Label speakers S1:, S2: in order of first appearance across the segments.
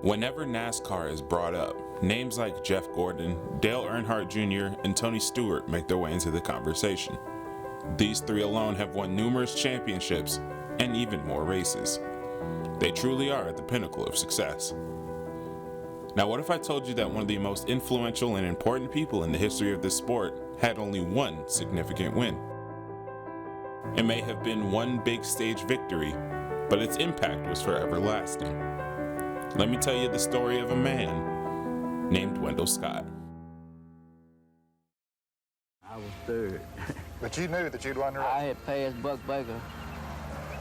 S1: Whenever NASCAR is brought up, names like Jeff Gordon, Dale Earnhardt Jr., and Tony Stewart make their way into the conversation. These three alone have won numerous championships and even more races. They truly are at the pinnacle of success. Now, what if I told you that one of the most influential and important people in the history of this sport had only one significant win? It may have been one big stage victory, but its impact was forever lasting. Let me tell you the story of a man named Wendell Scott.
S2: I was third.
S3: But you knew that you'd won the race.
S2: I had passed Buck Baker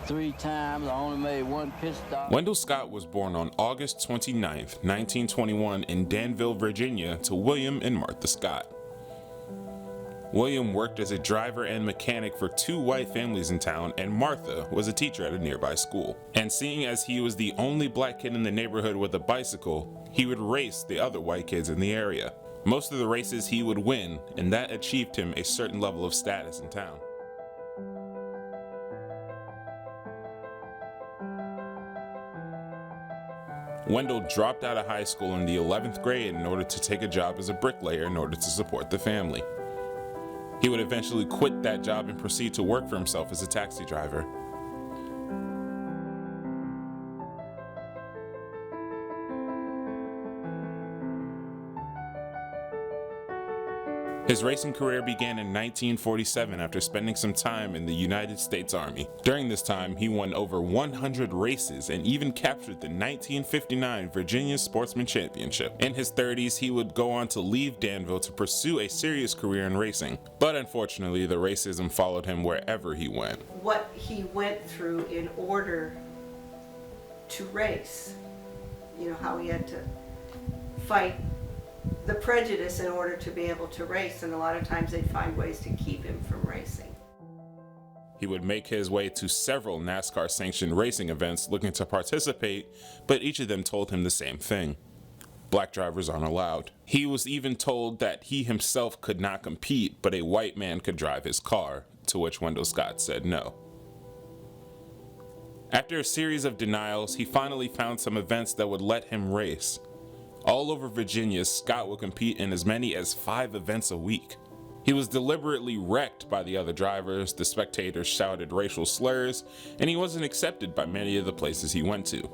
S2: 3 times. I only made one pit stop.
S1: Wendell Scott was born on August 29th, 1921 in Danville, Virginia to William and Martha Scott. William worked as a driver and mechanic for 2 white families in town, and Martha was a teacher at a nearby school. And seeing as he was the only black kid in the neighborhood with a bicycle, he would race the other white kids in the area. Most of the races he would win, and that achieved him a certain level of status in town. Wendell dropped out of high school in the 11th grade in order to take a job as a bricklayer in order to support the family. He would eventually quit that job and proceed to work for himself as a taxi driver. His racing career began in 1947 after spending some time in the United States Army. During this time, he won over 100 races and even captured the 1959 Virginia Sportsman Championship. In his 30s, he would go on to leave Danville to pursue a serious career in racing. But unfortunately, the racism followed him wherever he went.
S4: What he went through in order to race, you know, how he had to fight the prejudice in order to be able to race, and a lot of times they'd find ways to keep him from racing.
S1: He would make his way to several NASCAR-sanctioned racing events looking to participate, but each of them told him the same thing: black drivers aren't allowed. He was even told that he himself could not compete, but a white man could drive his car, to which Wendell Scott said no. After a series of denials, he finally found some events that would let him race. All over Virginia, Scott would compete in as many as 5 events a week. He was deliberately wrecked by the other drivers, the spectators shouted racial slurs, and he wasn't accepted by many of the places he went to.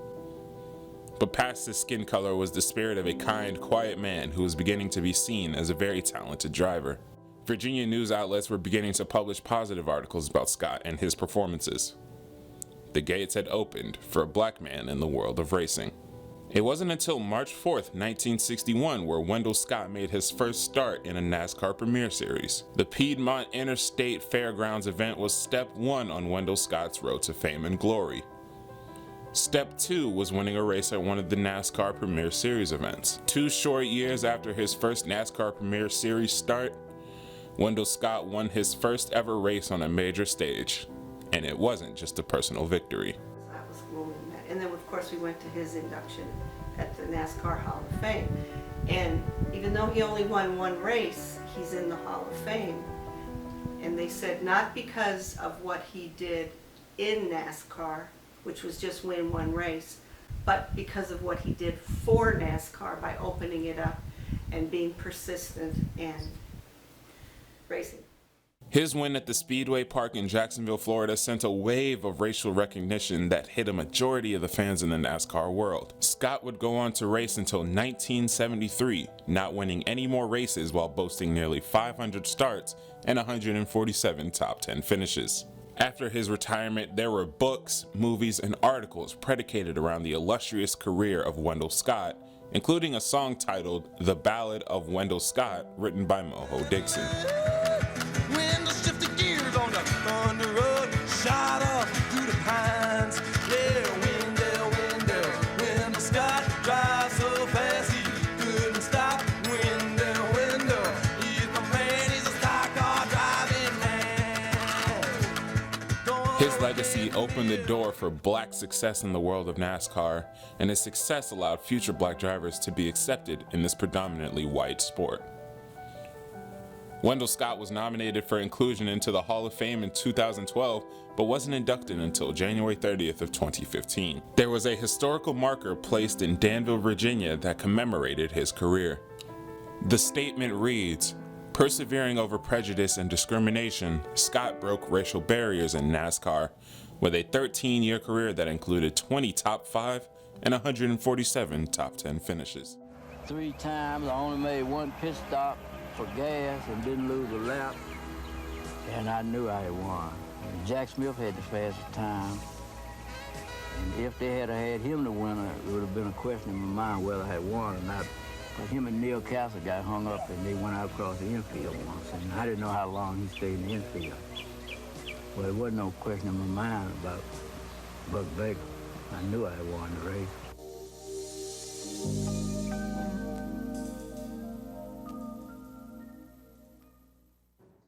S1: But past his skin color was the spirit of a kind, quiet man who was beginning to be seen as a very talented driver. Virginia news outlets were beginning to publish positive articles about Scott and his performances. The gates had opened for a black man in the world of racing. It wasn't until March 4th, 1961 where Wendell Scott made his first start in a NASCAR Premier Series. The Piedmont Interstate Fairgrounds event was step 1 on Wendell Scott's road to fame and glory. Step 2 was winning a race at one of the NASCAR Premier Series events. 2 short years after his first NASCAR Premier Series start, Wendell Scott won his first ever race on a major stage. And it wasn't just a personal victory.
S4: That was when we met. And then, of course, we went to his induction at the NASCAR Hall of Fame. And even though he only won 1 race, he's in the Hall of Fame. And they said not because of what he did in NASCAR, which was just win 1 race, but because of what he did for NASCAR by opening it up and being persistent and racing.
S1: His win at the Speedway Park in Jacksonville, Florida sent a wave of racial recognition that hit a majority of the fans in the NASCAR world. Scott would go on to race until 1973, not winning any more races while boasting nearly 500 starts and 147 top 10 finishes. After his retirement, there were books, movies, and articles predicated around the illustrious career of Wendell Scott, including a song titled The Ballad of Wendell Scott, written by Moho Dixon.
S5: Shot up through the pines. Yeah, Wendell Scott drives so fast he couldn't stop. Wendell, he's my man, he's a stock car driving man.
S1: His legacy opened the door for black success in the world of NASCAR, and his success allowed future black drivers to be accepted in this predominantly white sport. Wendell Scott was nominated for inclusion into the Hall of Fame in 2012, but wasn't inducted until January 30th of 2015. There was a historical marker placed in Danville, Virginia that commemorated his career. The statement reads, "Persevering over prejudice and discrimination, Scott broke racial barriers in NASCAR with a 13-year career that included 20 top 5 and 147 top 10 finishes."
S2: 3 times, I only made 1 pit stop for gas and didn't lose a lap, and I knew I had won. And Jack Smith had the fastest time, and if they had had him the winner, it would have been a question in my mind whether I had won or not. But him and Neil Castle got hung up, and they went out across the infield once, and I didn't know how long he stayed in the infield. Well, there wasn't no question in my mind about Buck Baker. I knew I had won the race.